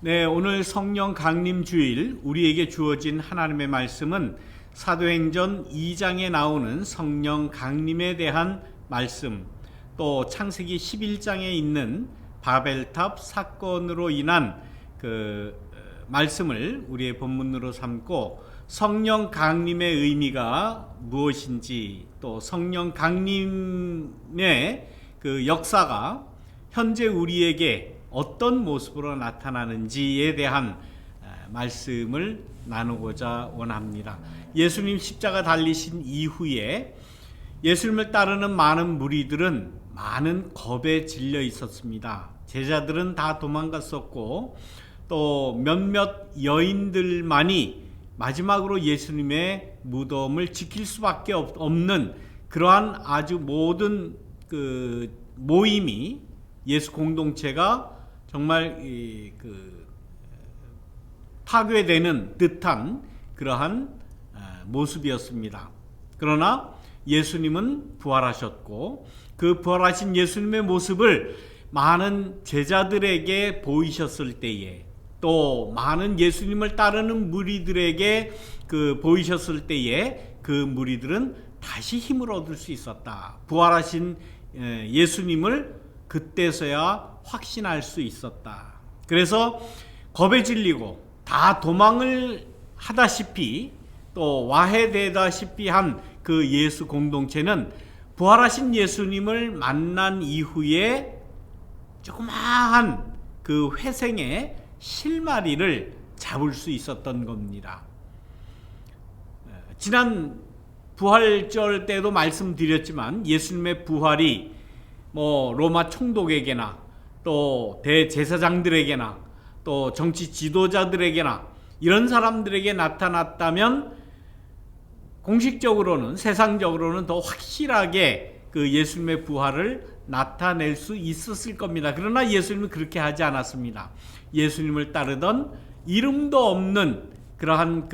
네, 오늘 성령 강림 주일 우리에게 주어진 하나님의 말씀은 사도행전 2장에 나오는 성령 강림에 대한 말씀, 또 창세기 11장에 있는 바벨탑 사건으로 인한 그 말씀을 우리의 본문으로 삼고 성령 강림의 의미가 무엇인지, 또 성령 강림의 그 역사가 현재 우리에게 어떤 모습으로 나타나는지에 대한 말씀을 나누고자 원합니다. 예수님 십자가 달리신 이후에 예수님을 따르는 많은 무리들은 많은 겁에 질려 있었습니다. 제자들은 다 도망갔었고, 또 몇몇 여인들만이 마지막으로 예수님의 무덤을 지킬 수밖에 없는 그러한 아주 모든 그 모임이, 예수 공동체가 정말 파괴되는 듯한 그러한 모습이었습니다. 그러나 예수님은 부활하셨고, 그 부활하신 예수님의 모습을 많은 제자들에게 보이셨을 때에, 또 많은 예수님을 따르는 무리들에게 보이셨을 때에 그 무리들은 다시 힘을 얻을 수 있었다. 부활하신 예수님을 그때서야 확신할 수 있었다. 그래서 겁에 질리고 다 도망을 하다시피 또 와해되다시피 한 그 예수 공동체는 부활하신 예수님을 만난 이후에 조그마한 그 회생의 실마리를 잡을 수 있었던 겁니다. 지난 부활절 때도 말씀드렸지만 예수님의 부활이 로마 총독에게나 또 대제사장들에게나 또 정치 지도자들에게나 이런 사람들에게 나타났다면 공식적으로는, 세상적으로는 더 확실하게 그 예수님의 부활을 나타낼 수 있었을 겁니다. 그러나 예수님은 그렇게 하지 않았습니다. 예수님을 따르던 이름도 없는 그러한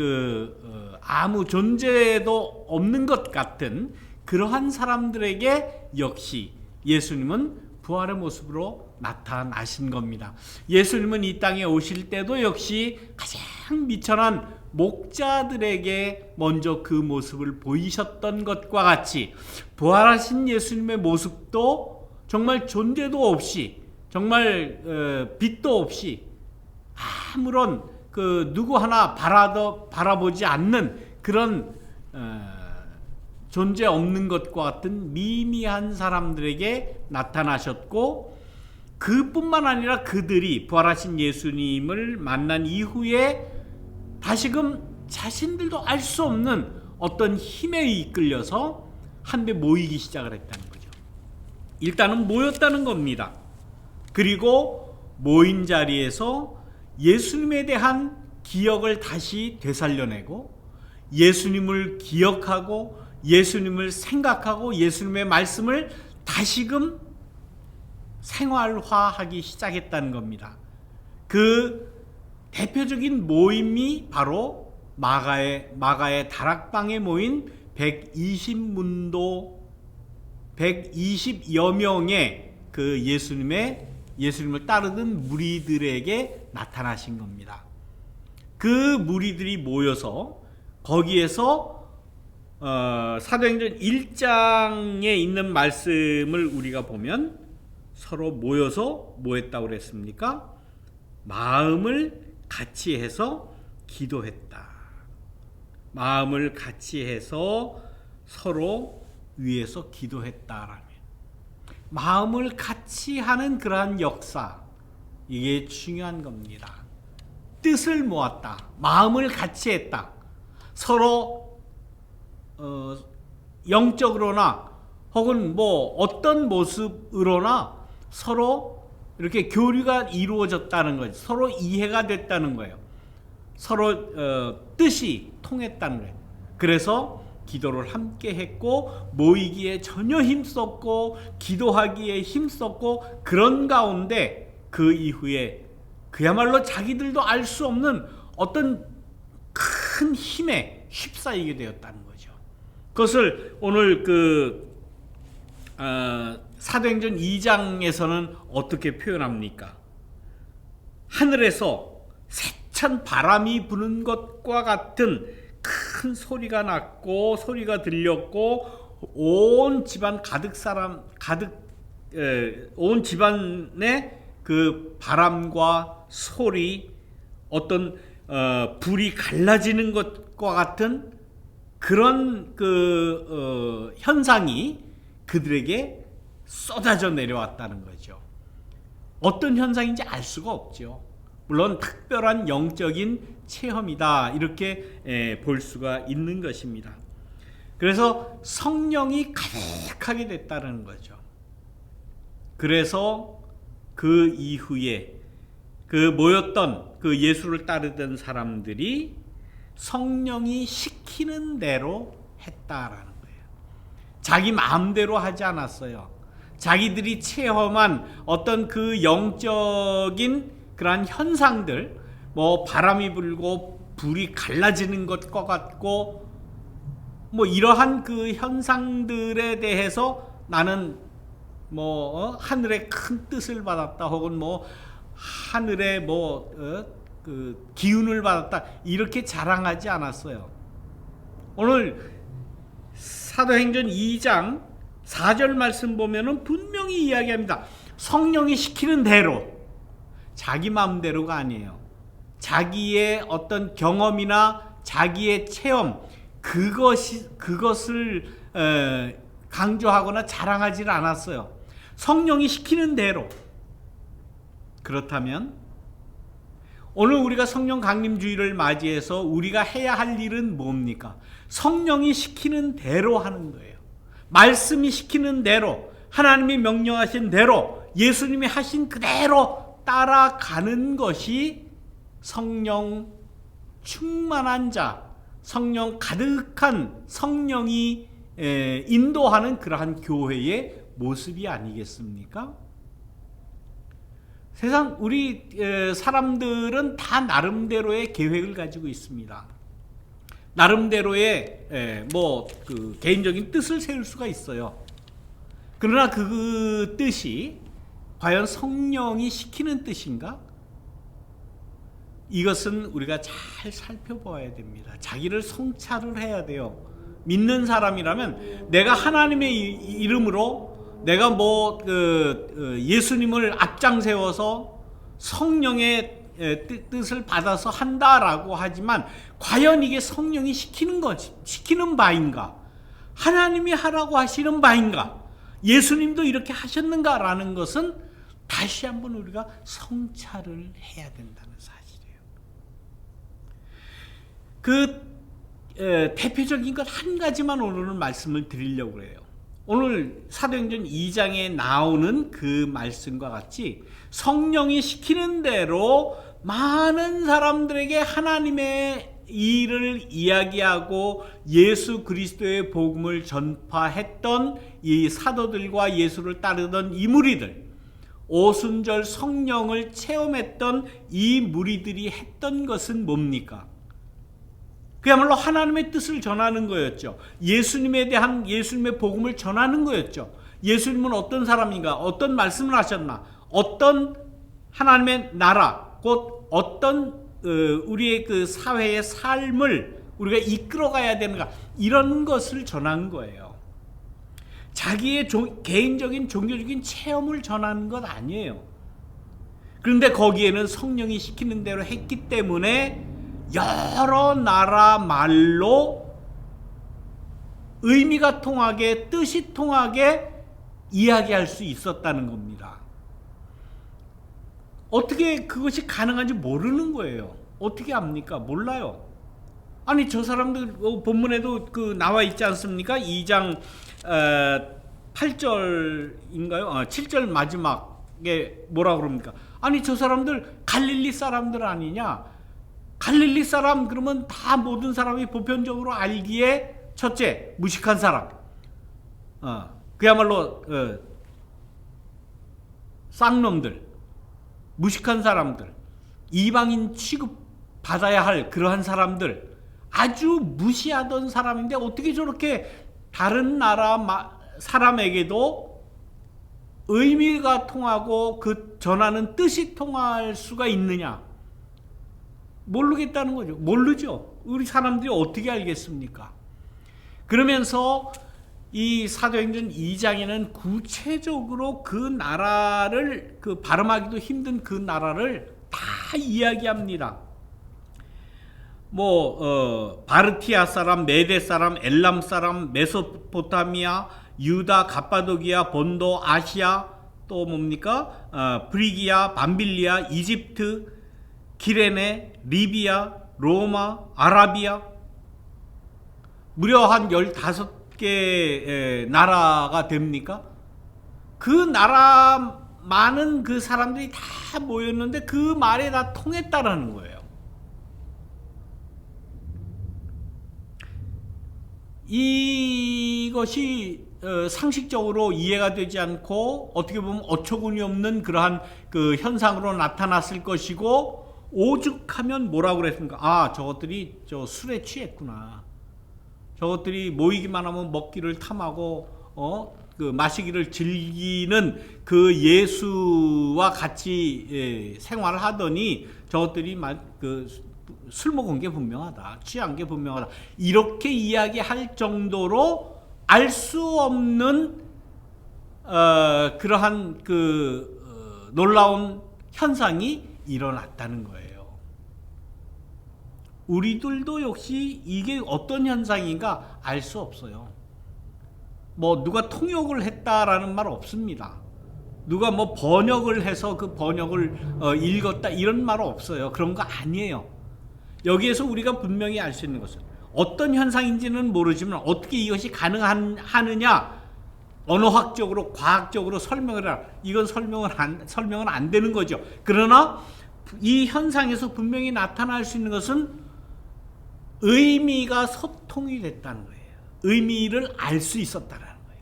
아무 존재도 없는 것 같은 그러한 사람들에게 역시 예수님은 부활의 모습으로 나타나신 겁니다. 예수님은 이 땅에 오실 때도 역시 가장 미천한 목자들에게 먼저 그 모습을 보이셨던 것과 같이 부활하신 예수님의 모습도 정말 존재도 없이, 정말 빛도 없이, 아무런 누구 하나 바라보지 않는 그런 존재 없는 것과 같은 미미한 사람들에게 나타나셨고, 그뿐만 아니라 그들이 부활하신 예수님을 만난 이후에 다시금 자신들도 알 수 없는 어떤 힘에 이끌려서 한데 모이기 시작을 했다는 거죠. 일단은 모였다는 겁니다. 그리고 모인 자리에서 예수님에 대한 기억을 다시 되살려내고, 예수님을 기억하고 예수님을 생각하고 예수님의 말씀을 다시금 생활화하기 시작했다는 겁니다. 그 대표적인 모임이 바로 마가의 다락방에 모인 120여 명의 그 예수님을 따르던 무리들에게 나타나신 겁니다. 그 무리들이 모여서 거기에서 사도행전 1장에 있는 말씀을 우리가 보면 서로 모여서 뭐 했다고 그랬습니까? 마음을 같이 해서 기도했다. 마음을 같이 해서 서로 위해서 기도했다라면, 마음을 같이 하는 그러한 역사, 이게 중요한 겁니다. 뜻을 모았다. 마음을 같이 했다. 서로 영적으로나 혹은 어떤 모습으로나 서로 이렇게 교류가 이루어졌다는 거죠. 서로 이해가 됐다는 거예요. 서로 뜻이 통했다는 거예요. 그래서 기도를 함께 했고, 모이기에 전혀 힘썼고 기도하기에 힘썼고, 그런 가운데 그 이후에 그야말로 자기들도 알 수 없는 어떤 큰 힘에 휩싸이게 되었다는 거죠. 그것을 오늘 사도행전 2장에서는 어떻게 표현합니까? 하늘에서 세찬 바람이 부는 것과 같은 큰 소리가 났고 소리가 들렸고 온 집안 온 집안의 그 바람과 소리, 어떤 불이 갈라지는 것과 같은 그런 현상이 그들에게 쏟아져 내려왔다는 거죠. 어떤 현상인지 알 수가 없죠. 물론 특별한 영적인 체험이다, 이렇게 볼 수가 있는 것입니다. 그래서 성령이 가득하게 됐다는 거죠. 그래서 그 이후에 그 모였던 그 예수를 따르던 사람들이 성령이 시키는 대로 했다라는 거예요. 자기 마음대로 하지 않았어요. 자기들이 체험한 어떤 그 영적인 그러한 현상들, 뭐 바람이 불고 불이 갈라지는 것과 같고 뭐 이러한 그 현상들에 대해서 나는 뭐 하늘의 큰 뜻을 받았다, 혹은 뭐 하늘의 그 기운을 받았다, 이렇게 자랑하지 않았어요. 오늘 사도행전 2장 4절 말씀 보면은 분명히 이야기합니다. 성령이 시키는 대로, 자기 마음대로가 아니에요. 자기의 어떤 경험이나 자기의 체험, 그것을 강조하거나 자랑하지 않았어요. 성령이 시키는 대로. 그렇다면 오늘 우리가 성령 강림주의를 맞이해서 우리가 해야 할 일은 뭡니까? 성령이 시키는 대로 하는 거예요. 말씀이 시키는 대로, 하나님이 명령하신 대로, 예수님이 하신 그대로 따라가는 것이 성령 충만한 자, 성령 가득한, 성령이 인도하는 그러한 교회의 모습이 아니겠습니까? 세상 우리 사람들은 다 나름대로의 계획을 가지고 있습니다. 나름대로의 그 개인적인 뜻을 세울 수가 있어요. 그러나 그 뜻이 과연 성령이 시키는 뜻인가? 이것은 우리가 잘 살펴봐야 됩니다. 자기를 성찰을 해야 돼요. 믿는 사람이라면 내가 하나님의 이름으로 내가 예수님을 앞장 세워서 성령의 뜻을 받아서 한다라고 하지만 과연 이게 성령이 시키는 바인가? 하나님이 하라고 하시는 바인가? 예수님도 이렇게 하셨는가라는 것은 다시 한번 우리가 성찰을 해야 된다는 사실이에요. 대표적인 것 한 가지만 오늘은 말씀을 드리려고 해요. 오늘 사도행전 2장에 나오는 그 말씀과 같이 성령이 시키는 대로 많은 사람들에게 하나님의 일을 이야기하고 예수 그리스도의 복음을 전파했던 이 사도들과 예수를 따르던 이 무리들, 오순절 성령을 체험했던 이 무리들이 했던 것은 뭡니까? 그야말로 하나님의 뜻을 전하는 거였죠. 예수님에 대한 예수님의 복음을 전하는 거였죠. 예수님은 어떤 사람인가? 어떤 말씀을 하셨나? 어떤 하나님의 나라, 곧 어떤 우리의 그 사회의 삶을 우리가 이끌어가야 되는가? 이런 것을 전한 거예요. 자기의 개인적인 종교적인 체험을 전하는 것 아니에요. 그런데 거기에는 성령이 시키는 대로 했기 때문에 여러 나라 말로 의미가 통하게, 뜻이 통하게 이야기할 수 있었다는 겁니다. 어떻게 그것이 가능한지 모르는 거예요. 어떻게 압니까? 몰라요. 아니, 저 사람들 본문에도 나와 있지 않습니까? 2장 8절인가요? 7절 마지막에 뭐라 그럽니까? 아니, 저 사람들 갈릴리 사람들 아니냐? 갈릴리 사람 그러면 다 모든 사람이 보편적으로 알기에 첫째, 무식한 사람. 그야말로 쌍놈들, 무식한 사람들, 이방인 취급 받아야 할 그러한 사람들, 아주 무시하던 사람인데 어떻게 저렇게 다른 나라 사람에게도 의미가 통하고 그 전하는 뜻이 통할 수가 있느냐? 모르겠다는 거죠. 모르죠. 우리 사람들이 어떻게 알겠습니까? 그러면서 이 사도행전 2장에는 구체적으로 그 나라를, 그 발음하기도 힘든 그 나라를 다 이야기합니다. 바르티아 사람, 메데 사람, 엘람 사람, 메소포타미아, 유다, 갑바도기아, 본도, 아시아, 또 뭡니까? 브리기아, 밤빌리아, 이집트, 기레네, 리비아, 로마, 아라비아, 무려 한 15개 나라가 됩니까? 그 나라 많은 그 사람들이 다 모였는데 그 말에 다 통했다라는 거예요. 이것이 상식적으로 이해가 되지 않고 어떻게 보면 어처구니 없는 그러한 그 현상으로 나타났을 것이고, 오죽하면 뭐라고 그랬습니까? 저것들이 술에 취했구나. 저것들이 모이기만 하면 먹기를 탐하고 마시기를 즐기는 그 예수와 같이 생활을 하더니 저것들이 술 먹은 게 분명하다, 취한 게 분명하다, 이렇게 이야기할 정도로 알 수 없는 그러한 놀라운 현상이 일어났다는 거예요. 우리들도 역시 이게 어떤 현상인가 알 수 없어요. 누가 통역을 했다라는 말 없습니다. 누가 번역을 해서 그 번역을 읽었다 이런 말 없어요. 그런 거 아니에요. 여기에서 우리가 분명히 알 수 있는 것은 어떤 현상인지는 모르지만 어떻게 이것이 가능하느냐, 언어학적으로 과학적으로 설명을 해라. 이건 설명은 안 되는 거죠. 그러나 이 현상에서 분명히 나타날 수 있는 것은 의미가 소통이 됐다는 거예요. 의미를 알 수 있었다는 거예요.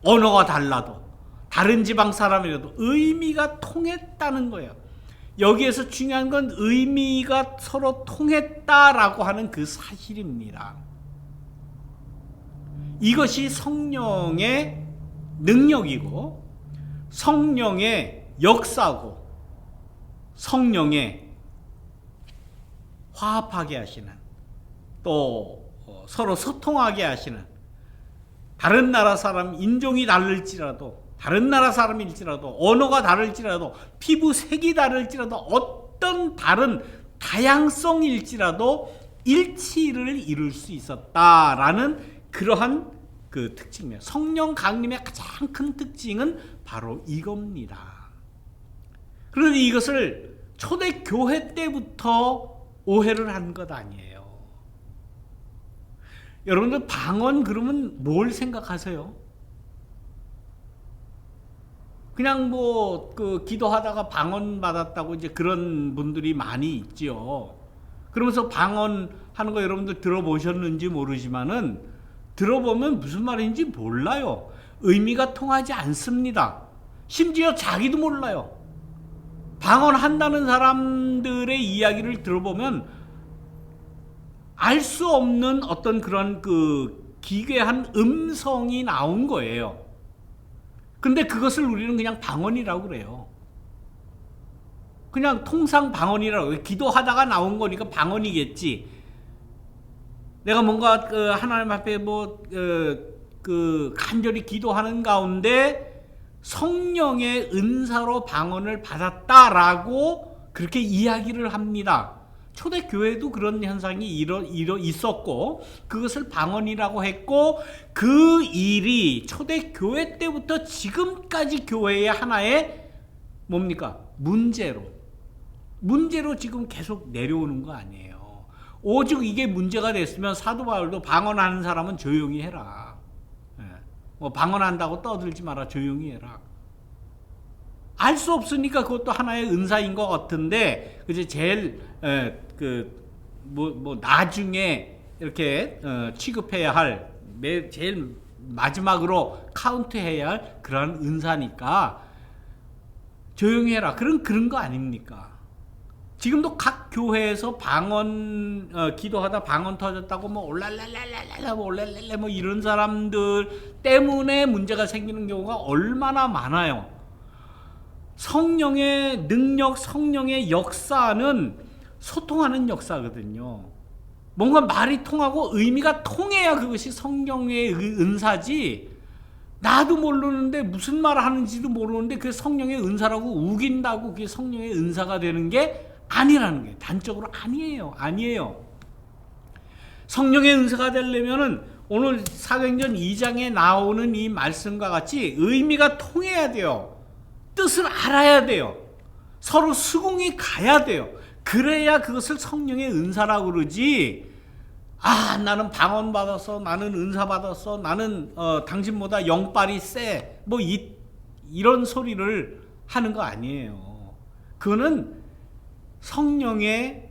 언어가 달라도 다른 지방 사람이라도 의미가 통했다는 거예요. 여기에서 중요한 건 의미가 서로 통했다라고 하는 그 사실입니다. 이것이 성령의 능력이고 성령의 역사고 성령의 화합하게 하시는, 또 서로 소통하게 하시는, 다른 나라 사람, 인종이 다를지라도, 다른 나라 사람일지라도, 언어가 다를지라도, 피부 색이 다를지라도, 어떤 다른 다양성일지라도 일치를 이룰 수 있었다라는 그러한 그 특징이에요. 성령 강림의 가장 큰 특징은 바로 이겁니다. 그런데 이것을 초대교회 때부터 오해를 한 것 아니에요. 여러분들 방언 그러면 뭘 생각하세요? 그냥 기도하다가 방언 받았다고 이제 그런 분들이 많이 있죠. 그러면서 방언 하는 거 여러분들 들어보셨는지 모르지만은 들어보면 무슨 말인지 몰라요. 의미가 통하지 않습니다. 심지어 자기도 몰라요. 방언 한다는 사람들의 이야기를 들어보면 알 수 없는 어떤 그런 기괴한 음성이 나온 거예요. 근데 그것을 우리는 그냥 방언이라고 그래요. 그냥 통상 방언이라고. 기도하다가 나온 거니까 방언이겠지. 내가 뭔가 하나님 앞에 간절히 기도하는 가운데 성령의 은사로 방언을 받았다라고 그렇게 이야기를 합니다. 초대교회도 그런 현상이 있었고 그것을 방언이라고 했고, 그 일이 초대교회 때부터 지금까지 교회의 하나의 뭡니까? 문제로 지금 계속 내려오는 거 아니에요. 오직 이게 문제가 됐으면 사도 바울도 방언하는 사람은 조용히 해라. 방언한다고 떠들지 마라. 조용히 해라. 알 수 없으니까 그것도 하나의 은사인 것 같은데, 그제 제일 나중에 이렇게 취급해야 할, 제일 마지막으로 카운트해야 할 그런 은사니까 조용히 해라. 그런 거 아닙니까? 지금도 각 교회에서 방언 기도하다 방언 터졌다고 올랄랄랄랄라 올랄랄라 이런 사람들 때문에 문제가 생기는 경우가 얼마나 많아요. 성령의 능력, 성령의 역사는 소통하는 역사거든요. 뭔가 말이 통하고 의미가 통해야 그것이 성령의 은사지, 나도 모르는데 무슨 말을 하는지도 모르는데 그게 성령의 은사라고 우긴다고 그게 성령의 은사가 되는 게 아니라는 거예요. 단적으로 아니에요. 성령의 은사가 되려면은 오늘 사도행전 2장에 나오는 이 말씀과 같이 의미가 통해야 돼요. 뜻을 알아야 돼요. 서로 수긍이 가야 돼요. 그래야 그것을 성령의 은사라고 그러지. 나는 방언 받았어, 나는 은사 받았어, 나는 당신보다 영빨이 세, 뭐 이런 소리를 하는 거 아니에요. 그거는 성령의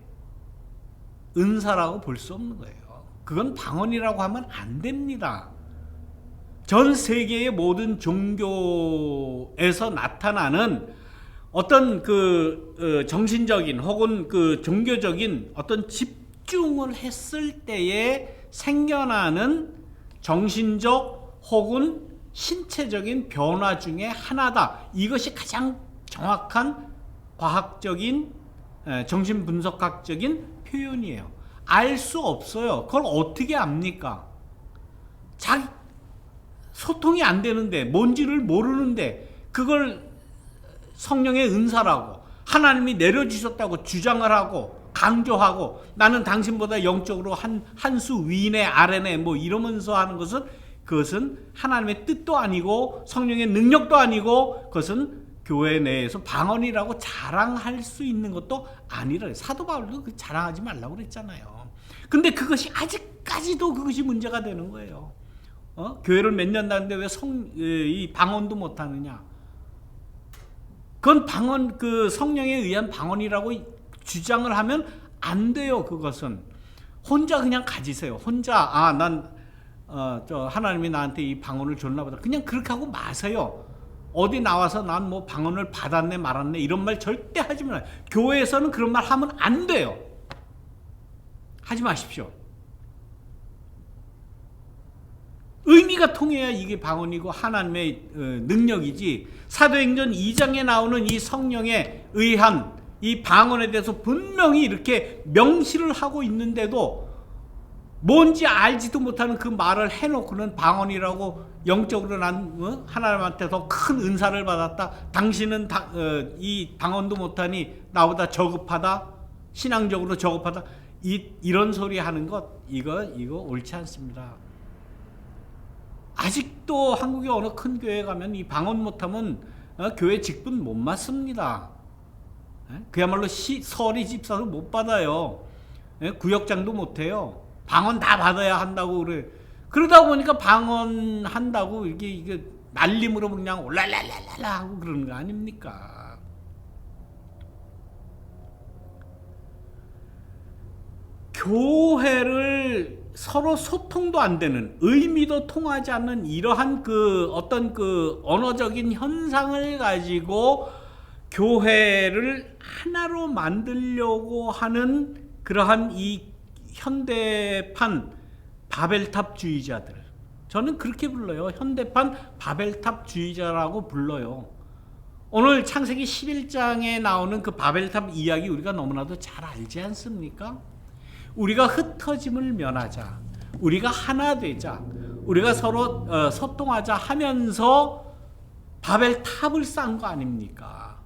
은사라고 볼 수 없는 거예요. 그건 방언이라고 하면 안 됩니다. 전 세계의 모든 종교에서 나타나는 어떤 정신적인 혹은 종교적인 어떤 집중을 했을 때에 생겨나는 정신적 혹은 신체적인 변화 중에 하나다. 이것이 가장 정확한 과학적인 정신분석학적인 표현이에요. 알 수 없어요. 그걸 어떻게 압니까? 소통이 안 되는데, 뭔지를 모르는데 그걸 성령의 은사라고 하나님이 내려주셨다고 주장을 하고 강조하고, 나는 당신보다 영적으로 한 수 위네 아래네 뭐 이러면서 하는 것은, 그것은 하나님의 뜻도 아니고 성령의 능력도 아니고, 그것은 교회 내에서 방언이라고 자랑할 수 있는 것도 아니라, 사도 바울도 자랑하지 말라고 그랬잖아요. 근데 그것이 아직까지도 그것이 문제가 되는 거예요. 교회를 몇 년 다녔는데 왜 이 방언도 못하느냐? 그건 성령에 의한 방언이라고 주장을 하면 안 돼요. 그것은 혼자 그냥 가지세요. 혼자 하나님이 나한테 이 방언을 줬나 보다, 그냥 그렇게 하고 마세요. 어디 나와서 난 뭐 방언을 받았네 말았네 이런 말 절대 하지 마요. 교회에서는 그런 말 하면 안 돼요. 하지 마십시오. 의미가 통해야 이게 방언이고 하나님의 능력이지. 사도행전 2장에 나오는 이 성령에 의한 이 방언에 대해서 분명히 이렇게 명시를 하고 있는데도 뭔지 알지도 못하는 그 말을 해놓고는 방언이라고, 영적으로 난 하나님한테 더 큰 은사를 받았다, 당신은 이 방언도 못하니 나보다 저급하다, 신앙적으로 저급하다, 이런 소리 하는 것, 이거 옳지 않습니다. 아직도 한국의 어느 큰 교회 가면 이 방언 못하면 교회 직분 못 맡습니다. 그야말로 서리 집사도 못 받아요. 구역장도 못 해요. 방언 다 받아야 한다고 그래. 그러다 보니까 방언 한다고 이게 날림으로 그냥 올랄랄랄라 하고 그러는 거 아닙니까? 교회를 서로 소통도 안 되는, 의미도 통하지 않는 이러한 어떤 언어적인 현상을 가지고 교회를 하나로 만들려고 하는 그러한 이 현대판 바벨탑주의자들, 저는 그렇게 불러요. 현대판 바벨탑주의자라고 불러요. 오늘 창세기 11장에 나오는 그 바벨탑 이야기 우리가 너무나도 잘 알지 않습니까? 우리가 흩어짐을 면하자, 우리가 하나 되자, 우리가 서로 소통하자 하면서 바벨탑을 쌓은 거 아닙니까?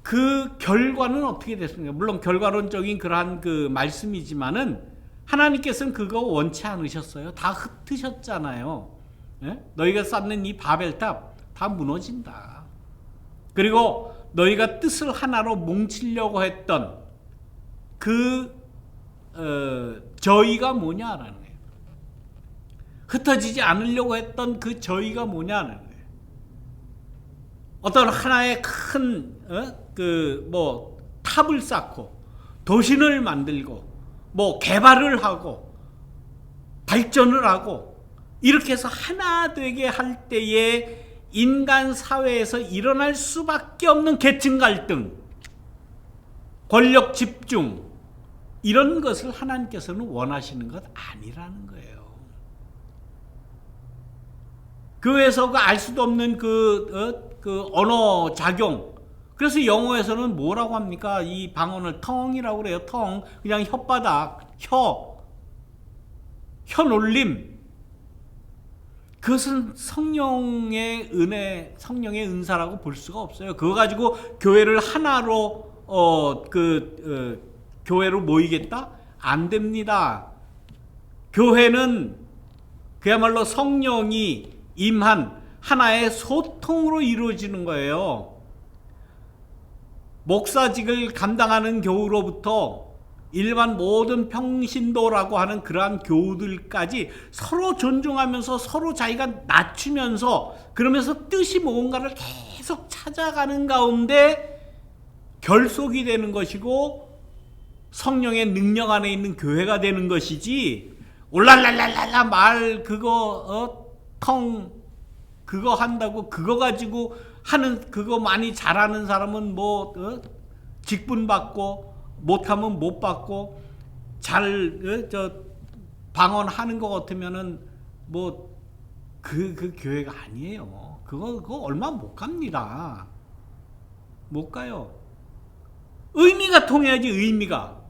그 결과는 어떻게 됐습니까? 물론 결과론적인 그러한 말씀이지만은 하나님께서는 그거 원치 않으셨어요. 다 흩으셨잖아요. 너희가 쌓는 이 바벨탑 다 무너진다. 그리고 너희가 뜻을 하나로 뭉치려고 했던 저희가 뭐냐라는 거예요. 흩어지지 않으려고 했던 그 저희가 뭐냐라는 거예요. 어떤 하나의 큰 탑을 쌓고 도시를 만들고 개발을 하고 발전을 하고 이렇게 해서 하나 되게 할 때에 인간 사회에서 일어날 수밖에 없는 계층 갈등, 권력 집중, 이런 것을 하나님께서는 원하시는 것 아니라는 거예요. 교회에서 알 수도 없는 언어 작용, 그래서 영어에서는 뭐라고 합니까? 이 방언을 텅이라고 그래요. 텅. 그냥 혓바닥, 혀놀림. 그것은 성령의 은혜, 성령의 은사라고 볼 수가 없어요. 그거 가지고 교회를 하나로 교회로 모이겠다? 안 됩니다. 교회는 그야말로 성령이 임한 하나의 소통으로 이루어지는 거예요. 목사직을 감당하는 교우로부터 일반 모든 평신도라고 하는 그러한 교우들까지 서로 존중하면서 서로 자기가 낮추면서 그러면서 뜻이 뭔가를 계속 찾아가는 가운데 결속이 되는 것이고 성령의 능력 안에 있는 교회가 되는 것이지, 올랄랄랄랄라 말 그거 그거 한다고 그거 가지고 하는, 그거 많이 잘하는 사람은 직분 받고 못하면 못 받고, 방언하는 것 같으면은 그 교회가 아니에요. 그거 얼마 못 갑니다. 못 가요. 의미가 통해야지. 의미가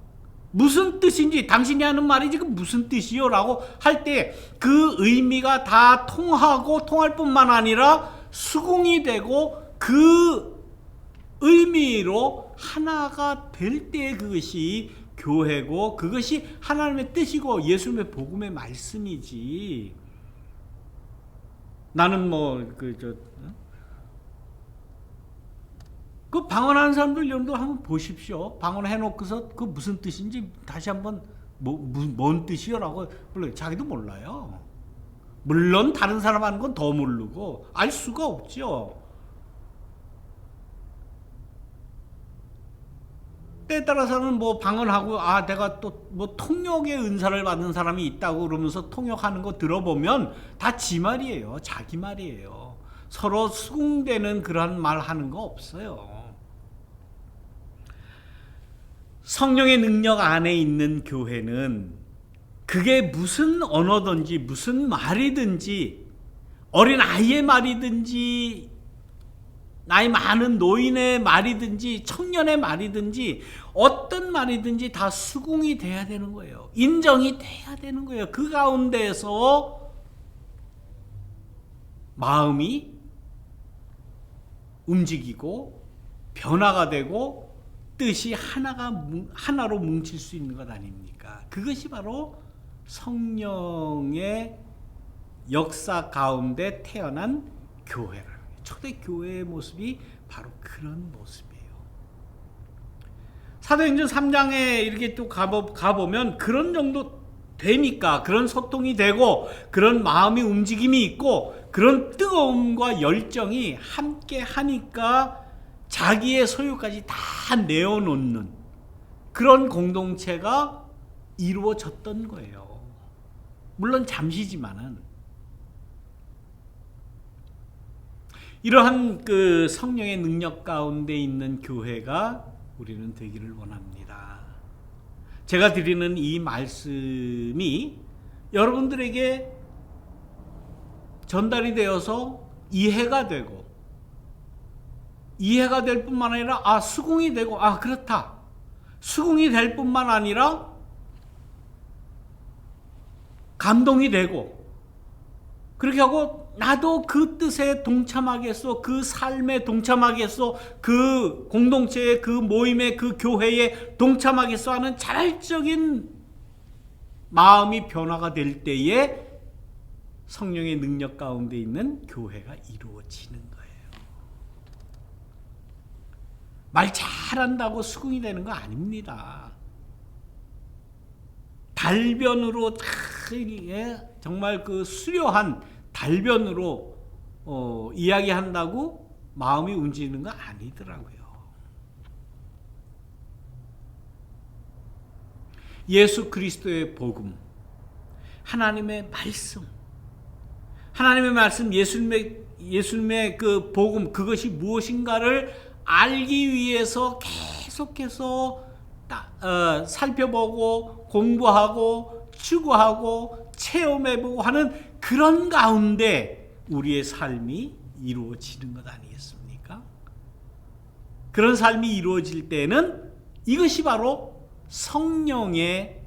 무슨 뜻인지, 당신이 하는 말이 지금 무슨 뜻이요? 라고 할 때 그 의미가 다 통할 뿐만 아니라 수긍이 되고 그 의미로 하나가 될 때 그것이 교회고, 그것이 하나님의 뜻이고 예수님의 복음의 말씀이지. 나는 그 방언하는 사람들 여러분들 한번 보십시오. 방언해놓고서 그 무슨 뜻인지 다시 한번 뭔 뜻이요라고 물론 자기도 몰라요. 물론 다른 사람 하는 건 더 모르고 알 수가 없죠. 때에 따라서는 방언하고 내가 또 통역의 은사를 받는 사람이 있다고 그러면서 통역하는 거 들어보면 다 지 말이에요. 자기 말이에요. 서로 수긍되는 그런 말 하는 거 없어요. 성령의 능력 안에 있는 교회는 그게 무슨 언어든지 무슨 말이든지, 어린 아이의 말이든지 나이 많은 노인의 말이든지 청년의 말이든지 어떤 말이든지 다 수긍이 돼야 되는 거예요. 인정이 돼야 되는 거예요. 그 가운데서 마음이 움직이고 변화가 되고 뜻이 하나로 뭉칠 수 있는 것 아닙니까? 그것이 바로 성령의 역사 가운데 태어난 교회라. 초대 교회의 모습이 바로 그런 모습이에요. 사도행전 3장에 이렇게 또 가보면 그런 정도 되니까, 그런 소통이 되고 그런 마음의 움직임이 있고 그런 뜨거움과 열정이 함께 하니까 자기의 소유까지 다 내어놓는 그런 공동체가 이루어졌던 거예요. 물론 잠시지만은. 이러한 그 성령의 능력 가운데 있는 교회가 우리는 되기를 원합니다. 제가 드리는 이 말씀이 여러분들에게 전달이 되어서 이해가 되고, 이해가 될 뿐만 아니라 수긍이 되고 그렇다, 수긍이 될 뿐만 아니라 감동이 되고, 그렇게 하고 나도 그 뜻에 동참하겠소, 그 삶에 동참하겠소, 그 공동체의 그 모임의 그 교회에 동참하겠소 하는 자발적인 마음이 변화가 될 때에 성령의 능력 가운데 있는 교회가 이루어지는 거예요. 말 잘한다고 수긍이 되는 거 아닙니다. 달변으로 정말 그 수려한 달변으로 이야기한다고 마음이 움직이는 거 아니더라고요. 예수 그리스도의 복음, 하나님의 말씀, 예수님의 그 복음, 그것이 무엇인가를 알기 위해서 계속해서 살펴보고 공부하고 추구하고 체험해보고 하는 그런 가운데 우리의 삶이 이루어지는 것 아니겠습니까? 그런 삶이 이루어질 때는 이것이 바로 성령의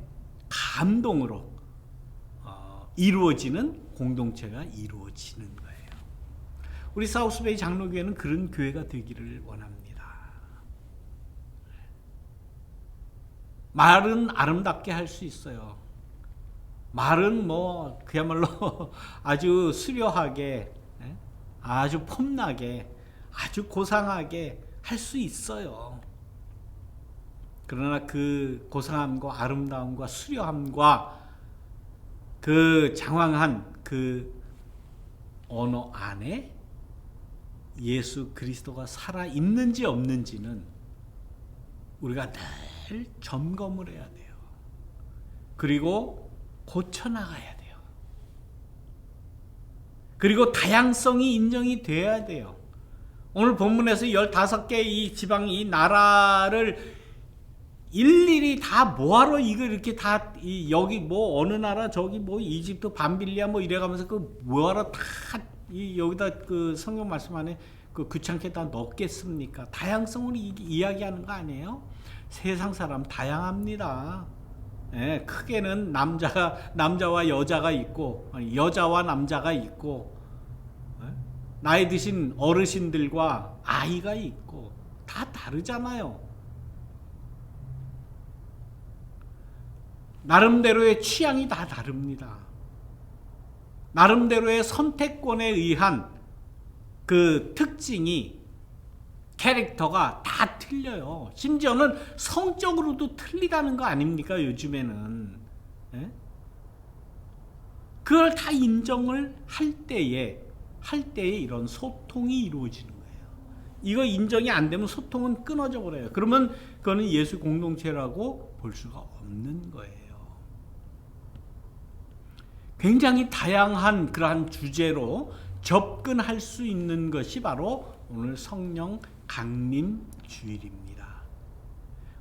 감동으로 이루어지는 공동체가 이루어지는 거예요. 우리 사우스베이 장로교회는 그런 교회가 되기를 원합니다. 말은 아름답게 할 수 있어요. 말은 뭐 그야말로 아주 수려하게, 아주 폼나게, 아주 고상하게 할 수 있어요. 그러나 그 고상함과 아름다움과 수려함과 그 장황한 그 언어 안에 예수 그리스도가 살아 있는지 없는지는 우리가 늘 점검을 해야 돼요. 그리고 고쳐나가야 돼요. 그리고 다양성이 인정이 돼야 돼요. 오늘 본문에서 15개 이 지방, 이 나라를 일일이 다 뭐하러 이거 이렇게 다 여기 뭐 어느 나라 저기 뭐 이집트 밤빌리아 뭐 이래가면서 그 뭐하러 다 여기다 그 성경 말씀 안에 그 귀찮게 다 넣겠습니까? 다양성을 이야기하는 거 아니에요? 세상 사람 다양합니다. 예, 크게는 남자와 여자가 있고 여자와 남자가 있고 나이 드신 어르신들과 아이가 있고 다 다르잖아요. 나름대로의 취향이 다 다릅니다. 나름대로의 선택권에 의한 그 특징이 캐릭터가 다 틀려요. 심지어는 성적으로도 틀리다는 거 아닙니까? 요즘에는. 예? 그걸 다 인정을 할 때에 이런 소통이 이루어지는 거예요. 이거 인정이 안 되면 소통은 끊어져 버려요. 그러면 그거는 예수 공동체라고 볼 수가 없는 거예요. 굉장히 다양한 그러한 주제로 접근할 수 있는 것이 바로 오늘 성령 강림 주일입니다.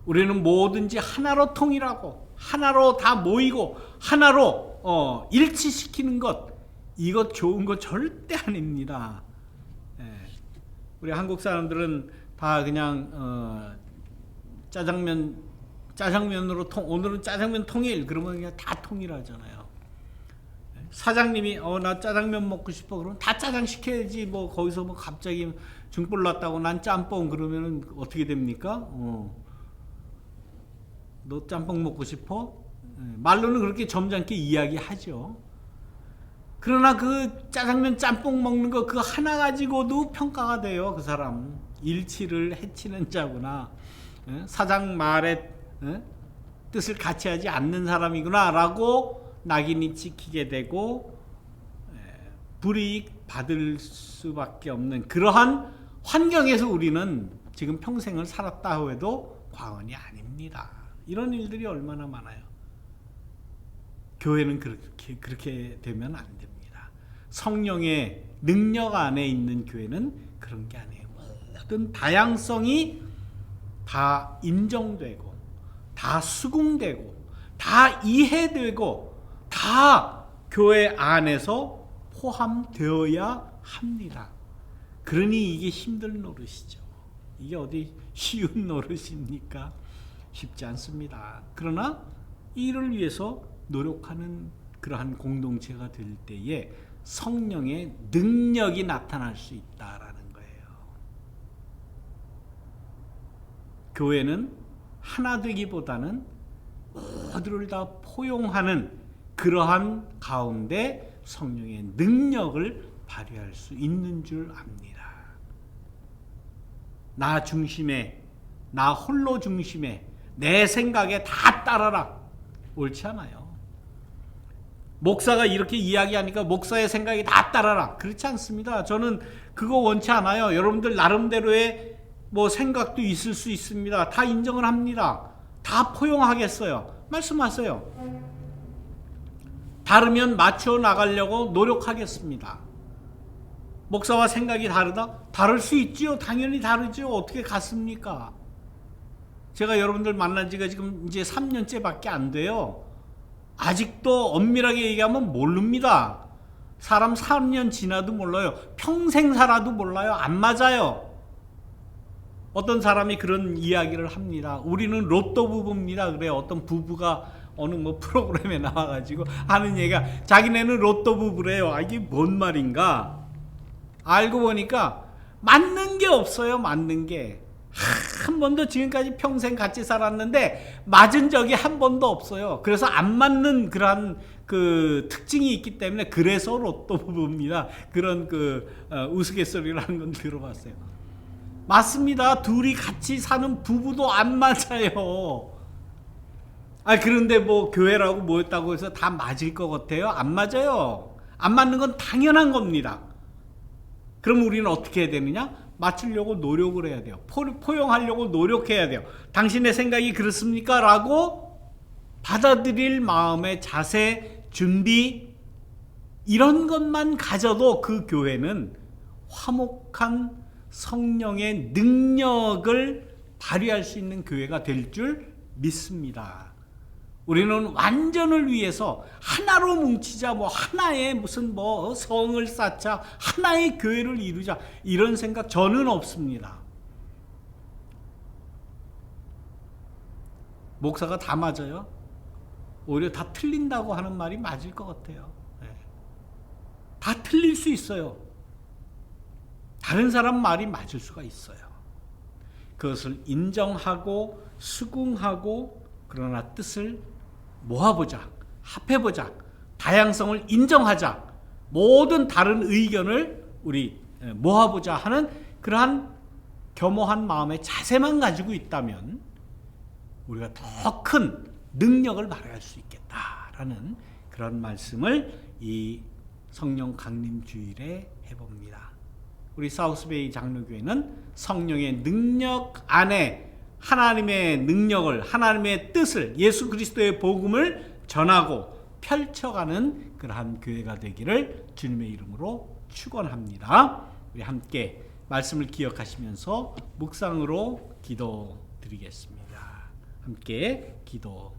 우리는 뭐든지 하나로 통일하고 하나로 다 모이고 하나로 일치시키는 것, 이것 좋은 거 절대 아닙니다. 우리 한국 사람들은 다 그냥 짜장면으로 오늘은 짜장면 통일 그러면 그냥 다 통일하잖아요. 사장님이 나 짜장면 먹고 싶어 그러면 다 짜장 시켜야지. 뭐 거기서 뭐 갑자기 중불 났다고 난 짬뽕 그러면은 어떻게 됩니까? 너 짬뽕 먹고 싶어? 말로는 그렇게 점잖게 이야기하죠. 그러나 그 짜장면 짬뽕 먹는 거 그 하나 가지고도 평가가 돼요. 그 사람 일치를 해치는 자구나, 사장 말에 뜻을 같이 하지 않는 사람이구나 라고 낙인이 찍히게 되고 불이익 받을 수밖에 없는 그러한 환경에서 우리는 지금 평생을 살았다 해도 과언이 아닙니다. 이런 일들이 얼마나 많아요. 교회는 그렇게 되면 안 됩니다. 성령의 능력 안에 있는 교회는 그런 게 아니에요. 모든 다양성이 다 인정되고 다 수긍되고 다 이해되고 다 교회 안에서 포함되어야 합니다. 그러니 이게 힘든 노릇이죠. 이게 어디 쉬운 노릇입니까? 쉽지 않습니다. 그러나 이를 위해서 노력하는 그러한 공동체가 될 때에 성령의 능력이 나타날 수 있다라는 거예요. 교회는 하나 되기보다는 모두를 다 포용하는 그러한 가운데 성령의 능력을 발휘할 수 있는 줄 압니다. 나 중심에, 나 홀로 중심에, 내 생각에 다 따라라. 옳지 않아요. 목사가 이렇게 이야기하니까 목사의 생각에 다 따라라. 그렇지 않습니다. 저는 그거 원치 않아요. 여러분들 나름대로의 뭐 생각도 있을 수 있습니다. 다 인정을 합니다. 다 포용하겠어요. 말씀하세요. 다르면 맞춰 나가려고 노력하겠습니다. 목사와 생각이 다르다? 다를 수 있지요. 당연히 다르죠. 어떻게 같습니까? 제가 여러분들 만난 지가 지금 이제 3년째 밖에 안 돼요. 아직도 엄밀하게 얘기하면 모릅니다. 사람 3년 지나도 몰라요. 평생 살아도 몰라요. 안 맞아요. 어떤 사람이 그런 이야기를 합니다. 우리는 로또 부부입니다. 그래요. 어떤 부부가 어느 뭐 프로그램에 나와가지고 하는 얘기가 자기네는 로또 부부래요. 아, 이게 뭔 말인가? 알고 보니까 맞는 게 없어요. 맞는 게. 한 번도 지금까지 평생 같이 살았는데 맞은 적이 한 번도 없어요. 그래서 안 맞는 그러한 그 특징이 있기 때문에 그래서 로또 부부입니다. 그런 우스갯소리를 하는 건 들어봤어요. 맞습니다. 둘이 같이 사는 부부도 안 맞아요. 그런데 뭐 교회라고 뭐였다고 해서 다 맞을 것 같아요? 안 맞아요. 안 맞는 건 당연한 겁니다. 그럼 우리는 어떻게 해야 되느냐? 맞추려고 노력을 해야 돼요. 포용하려고 노력해야 돼요. 당신의 생각이 그렇습니까? 라고 받아들일 마음의 자세, 준비, 이런 것만 가져도 그 교회는 화목한 성령의 능력을 발휘할 수 있는 교회가 될 줄 믿습니다. 우리는 완전을 위해서 하나로 뭉치자, 뭐 하나의 무슨 뭐 성을 쌓자, 하나의 교회를 이루자, 이런 생각 저는 없습니다. 목사가 다 맞아요? 오히려 다 틀린다고 하는 말이 맞을 것 같아요. 네. 다 틀릴 수 있어요. 다른 사람 말이 맞을 수가 있어요. 그것을 인정하고 수긍하고 그러나 뜻을 모아보자, 합해보자, 다양성을 인정하자, 모든 다른 의견을 우리 모아보자 하는 그러한 겸허한 마음의 자세만 가지고 있다면 우리가 더 큰 능력을 발휘할 수 있겠다라는 그런 말씀을 이 성령 강림 주일에 해봅니다. 우리 사우스베이 장로교회는 성령의 능력 안에 하나님의 능력을, 하나님의 뜻을, 예수 그리스도의 복음을 전하고 펼쳐가는 그러한 교회가 되기를 주님의 이름으로 축원합니다. 우리 함께 말씀을 기억하시면서 묵상으로 기도드리겠습니다. 함께 기도